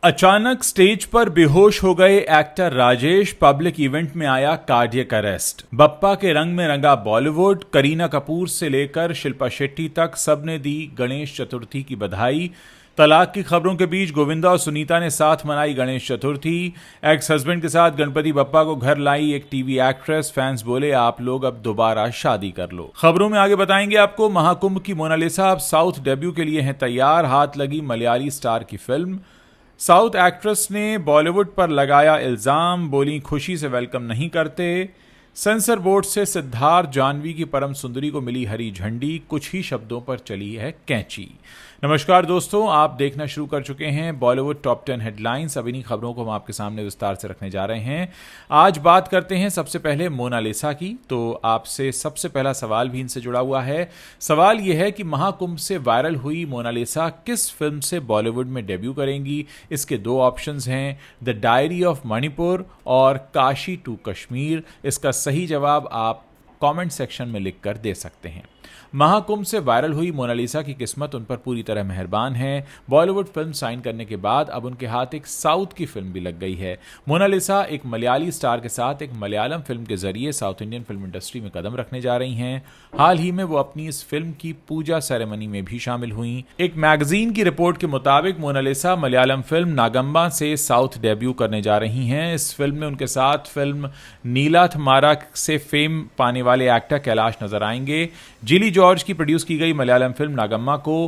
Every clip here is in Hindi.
अचानक स्टेज पर बेहोश हो गए एक्टर राजेश, पब्लिक इवेंट में आया कार्डियक अरेस्ट। बप्पा के रंग में रंगा बॉलीवुड। करीना कपूर से लेकर शिल्पा शेट्टी तक सबने दी गणेश चतुर्थी की बधाई। तलाक की खबरों के बीच गोविंदा और सुनीता ने साथ मनाई गणेश चतुर्थी। एक्स हस्बैंड के साथ गणपति बप्पा को घर लाई एक टीवी एक्ट्रेस। फैंस बोले आप लोग अब दोबारा शादी कर लो। खबरों में आगे बताएंगे आपको, महाकुंभ की मोनालिसा अब साउथ डेब्यू के लिए है तैयार। हाथ लगी मलयाली स्टार की फिल्म। साउथ एक्ट्रेस ने बॉलीवुड पर लगाया इल्जाम, बोली खुशी से वेलकम नहीं करते। सेंसर बोर्ड से सिद्धार्थ जाह्नवी की परम सुंदरी को मिली हरी झंडी। कुछ ही शब्दों पर चली है कैंची। नमस्कार दोस्तों, आप देखना शुरू कर चुके हैं बॉलीवुड टॉप 10 हेडलाइंस। अब इन्हीं खबरों को हम आपके सामने विस्तार से रखने जा रहे हैं। आज बात करते हैं सबसे पहले मोनालिसा की। तो आपसे सबसे पहला सवाल भी इनसे जुड़ा हुआ है। सवाल यह है कि महाकुंभ से वायरल हुई मोनालिसा किस फिल्म से बॉलीवुड में डेब्यू करेंगी। इसके दो ऑप्शंस हैं, द डायरी ऑफ मणिपुर और काशी टू कश्मीर। इसका सही जवाब आप कमेंट सेक्शन में लिखकर दे सकते हैं। महाकुंभ से वायरल हुई मोनालिसा की किस्मत उन पर पूरी तरह मेहरबान है। बॉलीवुड फिल्म साइन करने के बाद अब उनके हाथ एक साउथ की फिल्म भी लग गई है। मोनालिसा एक मलयाली स्टार के साथ एक मलयालम फिल्म के जरिए साउथ इंडियन फिल्म इंडस्ट्री में कदम रखने जा रही हैं। हाल ही में वो अपनी इस फिल्म की पूजा सेरेमनी में भी शामिल हुई। एक मैगजीन की रिपोर्ट के मुताबिक मोनालिसा मलयालम फिल्म नागम्बा से साउथ डेब्यू करने जा रही हैं। इस फिल्म में उनके साथ फिल्म नीलाथमारा से फेम पाने वाले एक्टर कैलाश नजर आएंगे। जिली जॉर्ज की प्रोड्यूस की गई मलयालम फिल्म नागम्मा को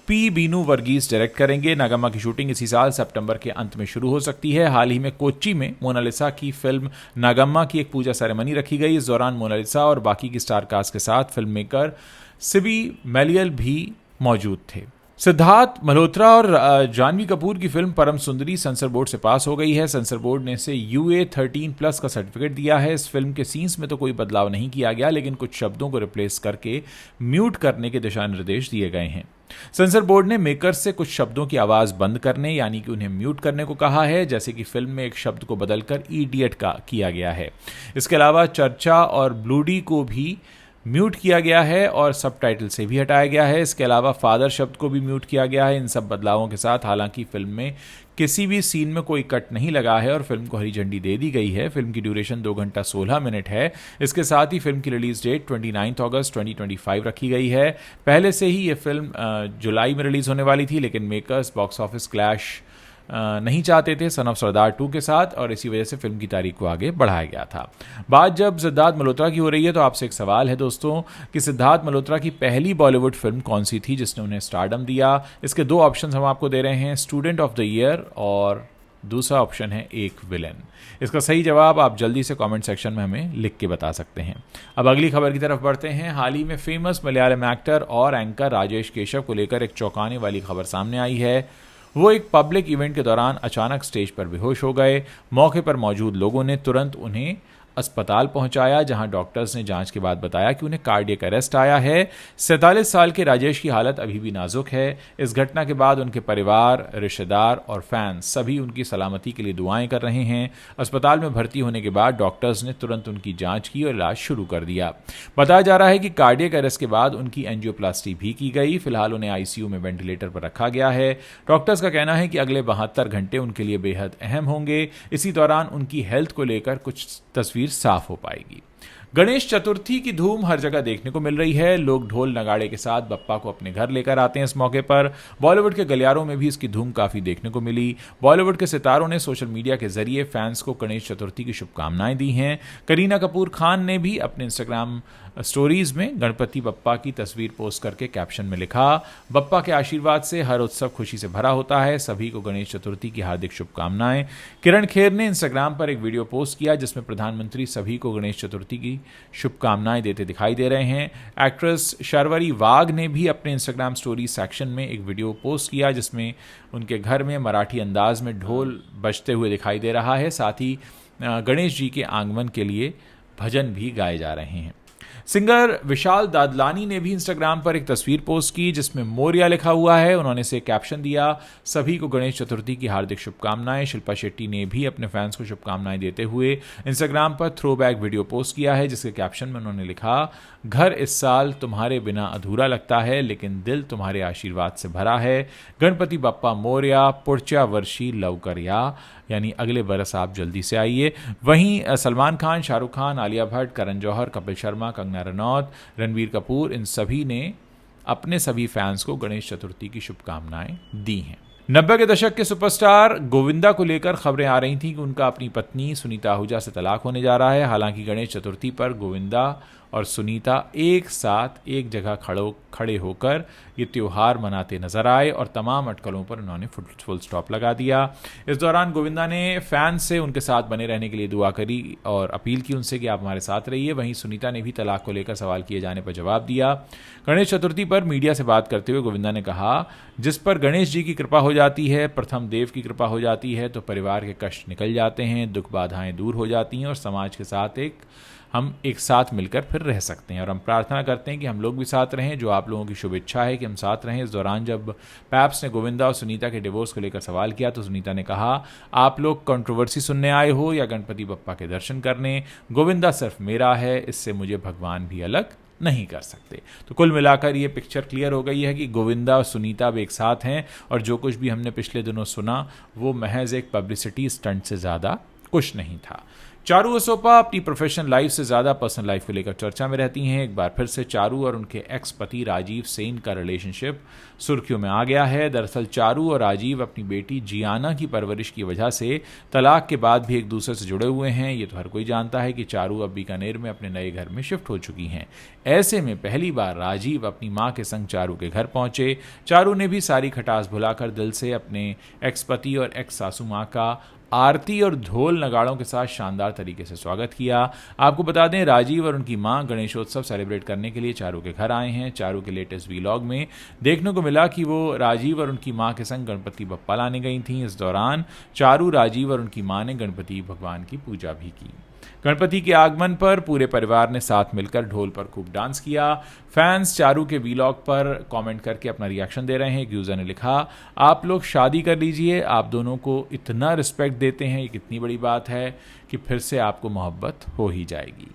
पी बीनू वर्गीस डायरेक्ट करेंगे। नागम्मा की शूटिंग इसी साल सितंबर के अंत में शुरू हो सकती है। हाल ही में कोच्चि में मोनालिसा की फिल्म नागम्मा की एक पूजा सेरेमनी रखी गई। इस दौरान मोनालिसा और बाकी की स्टार कास्ट के साथ फिल्म मेकर सिबी मैलियल भी मौजूद थे। सिद्धार्थ मल्होत्रा और जाह्नवी कपूर की फिल्म परम सुंदरी सेंसर बोर्ड से पास हो गई है। सेंसर बोर्ड ने इसे UA 13+ का सर्टिफिकेट दिया है। इस फिल्म के सीन्स में तो कोई बदलाव नहीं किया गया, लेकिन कुछ शब्दों को रिप्लेस करके म्यूट करने के दिशा निर्देश दिए गए हैं। सेंसर बोर्ड ने मेकर्स से कुछ शब्दों की आवाज बंद करने यानी कि उन्हें म्यूट करने को कहा है, जैसे कि फिल्म में एक शब्द को बदलकर इडियट का किया गया है। इसके अलावा चर्चा और ब्लूडी को भी म्यूट किया गया है और सबटाइटल से भी हटाया गया है। इसके अलावा फादर शब्द को भी म्यूट किया गया है। इन सब बदलावों के साथ हालांकि फिल्म में किसी भी सीन में कोई कट नहीं लगा है और फिल्म को हरी झंडी दे दी गई है। फिल्म की ड्यूरेशन 2 घंटा 16 मिनट है। इसके साथ ही फिल्म की रिलीज डेट 29 अगस्त 2025 रखी गई है। पहले से ही ये फिल्म जुलाई में रिलीज होने वाली थी, लेकिन मेकर्स बॉक्स ऑफिस क्लैश नहीं चाहते थे सन ऑफ सरदार 2 के साथ, और इसी वजह से फिल्म की तारीख को आगे बढ़ाया गया था। बात जब सिद्धार्थ मल्होत्रा की हो रही है तो आपसे एक सवाल है दोस्तों कि सिद्धार्थ मल्होत्रा की पहली बॉलीवुड फिल्म कौन सी थी जिसने उन्हें स्टारडम दिया। इसके दो ऑप्शन हम आपको दे रहे हैं, स्टूडेंट ऑफ द ईयर और दूसरा ऑप्शन है एक विलेन। इसका सही जवाब आप जल्दी से कमेंट सेक्शन में हमें लिख के बता सकते हैं। अब अगली खबर की तरफ बढ़ते हैं। हाल ही में फेमस मलयालम एक्टर और एंकर राजेश केशव को लेकर एक चौंकाने वाली खबर सामने आई है। वो एक पब्लिक इवेंट के दौरान अचानक स्टेज पर बेहोश हो गए। मौके पर मौजूद लोगों ने तुरंत उन्हें अस्पताल पहुंचाया, जहां डॉक्टर्स ने जांच के बाद बताया कि उन्हें कार्डियक अरेस्ट आया है। 47 साल के राजेश की हालत अभी भी नाजुक है। इस घटना के बाद उनके परिवार, रिश्तेदार और फैंस सभी उनकी सलामती के लिए दुआएं कर रहे हैं। अस्पताल में भर्ती होने के बाद डॉक्टर्स ने तुरंत उनकी जांच की और इलाज शुरू कर दिया। बताया जा रहा है कि कार्डियक अरेस्ट के बाद उनकी एंजियोप्लास्टी भी की गई। फिलहाल उन्हें ICU में वेंटिलेटर पर रखा गया है। डॉक्टर्स का कहना है कि अगले 72 घंटे उनके लिए बेहद अहम होंगे। इसी दौरान उनकी हेल्थ को लेकर कुछ तस्वीर साफ हो पाएगी। गणेश चतुर्थी की धूम हर जगह देखने को मिल रही है। लोग ढोल नगाड़े के साथ बप्पा को अपने घर लेकर आते हैं। इस मौके पर बॉलीवुड के गलियारों में भी इसकी धूम काफी देखने को मिली। बॉलीवुड के सितारों ने सोशल मीडिया के जरिए फैंस को गणेश चतुर्थी की शुभकामनाएं दी हैं। करीना कपूर खान ने भी अपने इंस्टाग्राम स्टोरीज में गणपति बप्पा की तस्वीर पोस्ट करके कैप्शन में लिखा, बप्पा के आशीर्वाद से हर उत्सव खुशी से भरा होता है। सभी को गणेश चतुर्थी की हार्दिक शुभकामनाएं। किरण खेर ने इंस्टाग्राम पर एक वीडियो पोस्ट किया जिसमें प्रधानमंत्री सभी को गणेश चतुर्थी की शुभकामनाएं देते दिखाई दे रहे हैं। एक्ट्रेस शर्वरी वाघ ने भी अपने इंस्टाग्राम स्टोरी सेक्शन में एक वीडियो पोस्ट किया जिसमें उनके घर में मराठी अंदाज में ढोल बजते हुए दिखाई दे रहा है। साथ ही गणेश जी के आगमन के लिए भजन भी गाए जा रहे हैं। सिंगर विशाल दादलानी ने भी इंस्टाग्राम पर एक तस्वीर पोस्ट की जिसमें मोरिया लिखा हुआ है। उन्होंने इसे कैप्शन दिया, सभी को गणेश चतुर्थी की हार्दिक शुभकामनाएं। शिल्पा शेट्टी ने भी अपने फैंस को शुभकामनाएं देते हुए इंस्टाग्राम पर थ्रोबैक वीडियो पोस्ट किया है, जिसके कैप्शन में उन्होंने लिखा, घर इस साल तुम्हारे बिना अधूरा लगता है लेकिन दिल तुम्हारे आशीर्वाद से भरा है। गणपति बप्पा मोरिया, पुढच्या वर्षी लवकर या, यानी अगले बरस आप जल्दी से आइए। वहीं सलमान खान, शाहरुख खान, आलिया भट्ट, करण जौहर, कपिल शर्मा, कंगना रनौत, रणबीर कपूर, इन सभी ने अपने सभी फैंस को गणेश चतुर्थी की शुभकामनाएं दी हैं। 90 के दशक के सुपरस्टार गोविंदा को लेकर खबरें आ रही थीं कि उनका अपनी पत्नी सुनीता आहूजा से तलाक होने जा रहा है। हालांकि गणेश चतुर्थी पर गोविंदा और सुनीता एक साथ एक जगह खड़े होकर ये त्यौहार मनाते नजर आए और तमाम अटकलों पर उन्होंने फुल स्टॉप लगा दिया। इस दौरान गोविंदा ने फैंस से उनके साथ बने रहने के लिए दुआ करी और अपील की उनसे कि आप हमारे साथ रहिए। वहीं सुनीता ने भी तलाक को लेकर सवाल किए जाने पर जवाब दिया। गणेश चतुर्थी पर मीडिया से बात करते हुए गोविंदा ने कहा, जिस पर गणेश जी की कृपा हो जाती है, प्रथम देव की कृपा हो जाती है तो परिवार के कष्ट निकल जाते हैं, दुख बाधाएं दूर हो जाती हैं और समाज के साथ हम एक साथ मिलकर फिर रह सकते हैं। और हम प्रार्थना करते हैं कि हम लोग भी साथ रहें, जो आप लोगों की शुभ इच्छा है कि हम साथ रहें। इस दौरान जब पैप्स ने गोविंदा और सुनीता के डिवोर्स को लेकर सवाल किया तो सुनीता ने कहा, आप लोग कंट्रोवर्सी सुनने आए हो या गणपति बप्पा के दर्शन करने? गोविंदा सिर्फ मेरा है, इससे मुझे भगवान भी अलग नहीं कर सकते। तो कुल मिलाकर ये पिक्चर क्लियर हो गई है कि गोविंदा और सुनीता अब एक साथ हैं और जो कुछ भी हमने पिछले दिनों सुना वो महज एक पब्लिसिटी स्टंट से ज़्यादा कुछ नहीं था। चारू असोपा अपनी प्रोफेशनल लाइफ से ज़्यादा पर्सनल लाइफ को लेकर चर्चा में रहती हैं। एक बार फिर से चारू और उनके एक्स पति राजीव सेन का रिलेशनशिप सुर्खियों में आ गया है। दरअसल चारू और राजीव अपनी बेटी जियाना की परवरिश की वजह से तलाक के बाद भी एक दूसरे से जुड़े हुए हैं। ये तो हर कोई जानता है कि चारू अब बीकानेर में अपने नए घर में शिफ्ट हो चुकी हैं। ऐसे में पहली बार राजीव अपनी मां के संग चारू के घर पहुंचे। चारू ने भी सारी खटास भुलाकर दिल से अपने एक्स पति और एक्स सासू मां का आरती और ढोल नगाड़ों के साथ शानदार तरीके से स्वागत किया। आपको बता दें, राजीव और उनकी मां गणेशोत्सव सेलिब्रेट करने के लिए चारू के घर आए हैं। चारू के लेटेस्ट वीलॉग में देखने को मिला कि वो राजीव और उनकी मां के संग गणपति बप्पा लाने गई थीं। इस दौरान चारू, राजीव और उनकी मां ने गणपति भगवान की पूजा भी की। गणपति के आगमन पर पूरे परिवार ने साथ मिलकर ढोल पर खूब डांस किया। फैंस चारू के वीलॉग पर कमेंट करके अपना रिएक्शन दे रहे हैं। एक यूजर ने लिखा, आप लोग शादी कर लीजिए, आप दोनों को इतना रिस्पेक्ट देते हैं, ये कितनी बड़ी बात है कि फिर से आपको मोहब्बत हो ही जाएगी।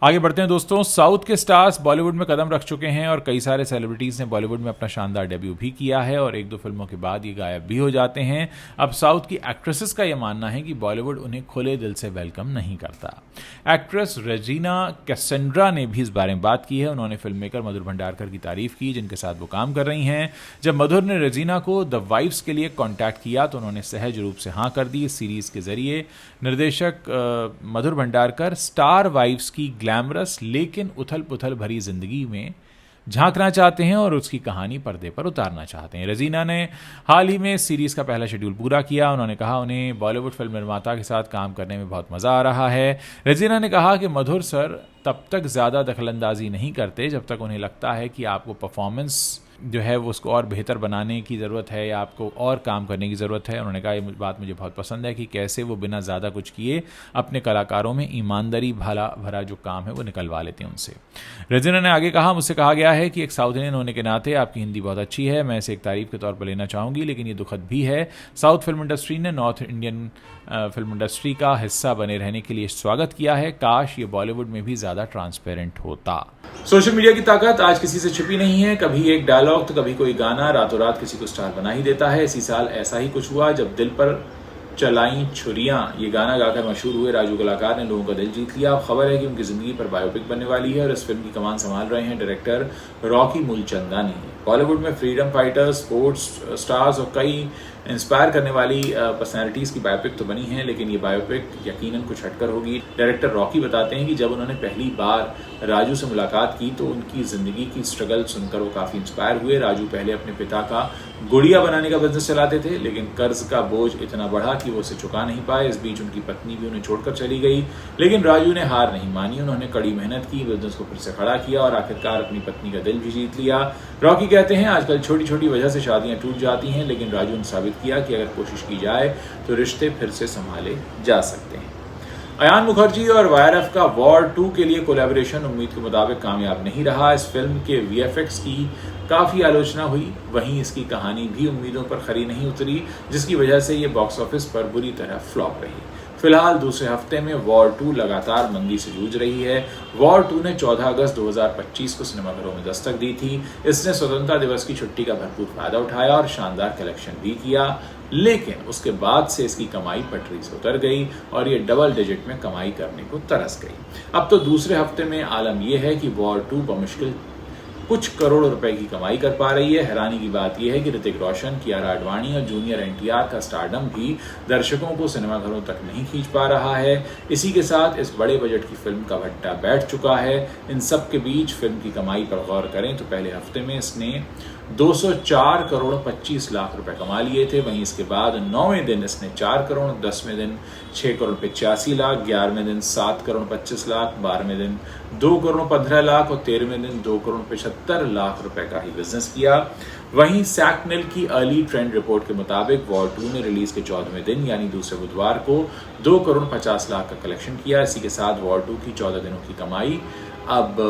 आगे बढ़ते हैं दोस्तों। साउथ के स्टार्स बॉलीवुड में कदम रख चुके हैं और कई सारे सेलिब्रिटीज ने बॉलीवुड में अपना शानदार डेब्यू भी किया है और एक दो फिल्मों के बाद ये गायब भी हो जाते हैं। अब साउथ की एक्ट्रेसेस का यह मानना है कि बॉलीवुड उन्हें खुले दिल से वेलकम नहीं करता। एक्ट्रेस रेजिना कैसेंड्रा ने भी इस बारे में बात की है। उन्होंने फिल्म मेकर मधुर भंडारकर की तारीफ की, जिनके साथ वो काम कर रही हैं। जब मधुर ने रेजिना को द वाइफ्स के लिए कॉन्टैक्ट किया तो उन्होंने सहज रूप से हाँ कर दी। इस सीरीज के जरिए निर्देशक मधुर भंडारकर स्टार वाइफ्स की ग्लैमरस लेकिन उथल पुथल भरी जिंदगी में झांकना चाहते हैं और उसकी कहानी पर्दे पर उतारना चाहते हैं। रेजिना ने हाल ही में सीरीज का पहला शेड्यूल पूरा किया। उन्होंने कहा उन्हें बॉलीवुड फिल्म निर्माता के साथ काम करने में बहुत मजा आ रहा है। रेजिना ने कहा कि मधुर सर तब तक ज़्यादा दखलंदाजी नहीं करते जब तक उन्हें लगता है कि आपको परफॉर्मेंस जो है वो उसको और बेहतर बनाने की ज़रूरत है या आपको और काम करने की ज़रूरत है। उन्होंने कहा ये बात मुझे बहुत पसंद है कि कैसे वो बिना ज़्यादा कुछ किए अपने कलाकारों में ईमानदारी भरा जो काम है वो निकलवा लेते हैं उनसे। रेजिना ने आगे कहा, मुझसे कहा गया है कि एक साउथ इंडियन होने के नाते आपकी हिंदी बहुत अच्छी है, मैं इसे एक तारीफ के तौर पर लेना चाहूँगी, लेकिन ये दुखद भी है। साउथ फिल्म इंडस्ट्री ने नॉर्थ इंडियन फिल्म इंडस्ट्री का हिस्सा बने रहने के लिए स्वागत किया है। काश ये बॉलीवुड में भी ज़्यादा ट्रांसपेरेंट होता। सोशल मीडिया की ताकत आज किसी से छुपी नहीं है। कभी एक डायलॉग तो कभी कोई गाना रातों रात किसी को स्टार बना ही देता है। इसी साल ऐसा ही कुछ हुआ जब दिल पर चलाई छुरियां ये गाना गाकर मशहूर हुए राजू कलाकार ने लोगों का दिल जीत लिया। अब खबर है कि उनकी जिंदगी पर बायोपिक बनने वाली है और इस फिल्म की कमान संभाल रहे हैं डायरेक्टर रॉकी मूलचंदानी। बॉलीवुड में फ्रीडम फाइटर्स, स्पोर्ट्स स्टार्स और कई इंस्पायर करने वाली पर्सनैलिटीज़ की बायोपिक तो बनी है, लेकिन ये बायोपिक यकीनन कुछ हटकर होगी। डायरेक्टर रॉकी बताते हैं कि जब उन्होंने पहली बार राजू से मुलाकात की तो उनकी ज़िंदगी की स्ट्रगल सुनकर वो काफ़ी इंस्पायर हुए। राजू पहले अपने पिता का गुड़िया बनाने का बिजनेस चलाते थे, लेकिन कर्ज का बोझ इतना बढ़ा कि वो उसे चुका नहीं पाए। इस बीच उनकी पत्नी भी उन्हें छोड़कर चली गई, लेकिन राजू ने हार नहीं मानी। उन्होंने कड़ी मेहनत की, बिजनेस को फिर से खड़ा किया और आखिरकार अपनी पत्नी का दिल भी जीत लिया। रॉकी कहते हैं आजकल छोटी छोटी वजह से शादियां टूट जाती हैं, लेकिन राजू ने साबित किया कि अगर कोशिश की जाए तो रिश्ते फिर से संभाले जा सकते हैं। अयान मुखर्जी और वायरफ का वॉर 2 के लिए कोलैबोरेशन उम्मीद के मुताबिक कामयाब नहीं रहा। इस फिल्म के वीएफएक्स की काफ़ी आलोचना हुई, वहीं इसकी कहानी भी उम्मीदों पर खरी नहीं उतरी, जिसकी वजह से ये बॉक्स ऑफिस पर बुरी तरह फ्लॉप रही। फिलहाल दूसरे हफ्ते में वॉर 2 लगातार मंदी से जूझ रही है। वॉर 2 ने 14 अगस्त 2025 को सिनेमाघरों में दस्तक दी थी। इसने स्वतंत्रता दिवस की छुट्टी का भरपूर फायदा उठाया और शानदार कलेक्शन भी किया, लेकिन उसके बाद से इसकी कमाई पटरी से उतर गई और ये डबल डिजिट में कमाई करने को तरस गई। अब तो दूसरे हफ्ते में आलम यह है कि वॉर 2 बमुश्किल कुछ करोड़ रुपए की कमाई कर पा रही है। हैरानी की बात यह है कि ऋतिक रोशन, कियारा आडवाणी और जूनियर एनटीआर का स्टारडम भी दर्शकों को सिनेमाघरों तक नहीं खींच पा रहा है। इसी के साथ इस बड़े बजट की फिल्म का भट्टा बैठ चुका है। इन सब के बीच फिल्म की कमाई पर गौर करें तो पहले हफ्ते में इसने 204 करोड़ 25 लाख रुपए कमा लिए थे। वहीं इसके बाद 9वें दिन इसने 4 करोड़, 10वें दिन 6 करोड़ 85 लाख, 11वें दिन 7 करोड़ 25 लाख, 12वें दिन 2 करोड़ 15 लाख और 13वें दिन 2 करोड़ 75 लाख रुपए का ही बिजनेस किया। वहीं सैकनेल की अर्ली ट्रेंड रिपोर्ट के मुताबिक वॉर 2 ने रिलीज के 14वें दिन यानी दूसरे बुधवार को 2 करोड़ 50 लाख का कलेक्शन किया। इसी के साथ वॉर 2 की 14 दिनों की कमाई अब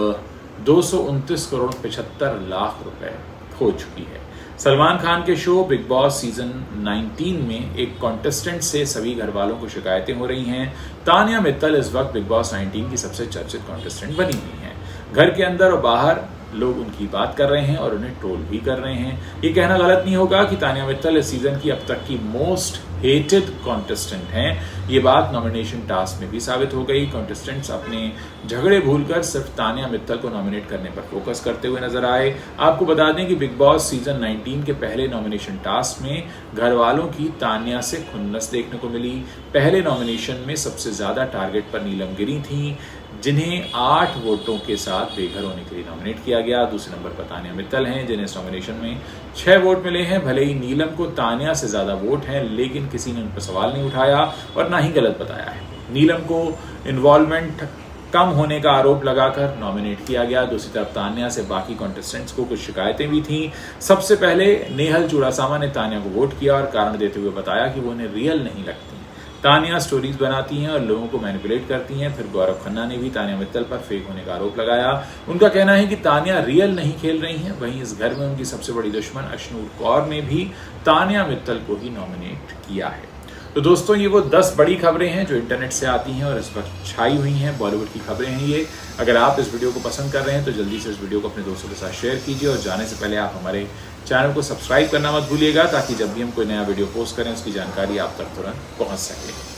229 करोड़ 75 लाख रुपए हो चुकी है। सलमान खान के शो बिग बॉस सीजन 19 में एक कॉन्टेस्टेंट से सभी घर वालों को शिकायतें हो रही हैं। तानिया मित्तल इस वक्त बिग बॉस 19 की सबसे चर्चित कॉन्टेस्टेंट बनी हुई हैं। घर के अंदर और बाहर लोग उनकी बात कर रहे हैं और उन्हें ट्रोल भी कर रहे हैं। ये कहना गलत नहीं होगा कि तानिया मित्तल इस सीजन की अब तक की मोस्ट हेटेड कॉन्टेस्टेंट हैं। ये बात नॉमिनेशन टास्क में भी साबित हो गई। कॉन्टेस्टेंट्स अपने झगड़े भूलकर सिर्फ तानिया मित्तल को नॉमिनेट करने पर फोकस करते हुए नजर आए। आपको बता दें कि बिग बॉस सीजन 19 के पहले नॉमिनेशन टास्क में घर वालों की तानिया से खुन्नस देखने को मिली। पहले नॉमिनेशन में सबसे ज्यादा टारगेट पर नीलम गिरी थी, जिन्हें 8 वोटों के साथ बेघर होने के लिए नॉमिनेट किया गया। दूसरे नंबर पर तानिया मित्तल हैं, जिन्हें इस नॉमिनेशन में 6 वोट मिले हैं। भले ही नीलम को तानिया से ज्यादा वोट हैं, लेकिन किसी ने उन पर सवाल नहीं उठाया और ना ही गलत बताया है। नीलम को इन्वॉल्वमेंट कम होने का आरोप लगाकर नॉमिनेट किया गया। दूसरी तरफ तानिया से बाकी कॉन्टेस्टेंट्स को कुछ शिकायतें भी थीं। सबसे पहले नेहल चुड़ासामा ने तानिया को वोट किया और कारण देते हुए बताया कि वो उन्हें रियल नहीं लगती। तानिया स्टोरीज बनाती हैं और लोगों को मैनिपुलेट करती हैं। फिर गौरव खन्ना ने भी तानिया मित्तल पर फेक होने का आरोप लगाया। उनका कहना है कि तानिया रियल नहीं खेल रही हैं। वहीं इस घर में उनकी सबसे बड़ी दुश्मन अशनूर कौर ने भी तानिया मित्तल को ही नॉमिनेट किया है। तो दोस्तों, ये वो 10 बड़ी खबरें हैं जो इंटरनेट से आती हैं और इस वक्त छाई हुई हैं। बॉलीवुड की खबरें हैं ये। अगर आप इस वीडियो को पसंद कर रहे हैं तो जल्दी से इस वीडियो को अपने दोस्तों के साथ शेयर कीजिए और जाने से पहले आप हमारे चैनल को सब्सक्राइब करना मत भूलिएगा, ताकि जब भी हम कोई नया वीडियो पोस्ट करें उसकी जानकारी आप तक तुरंत पहुंच सके।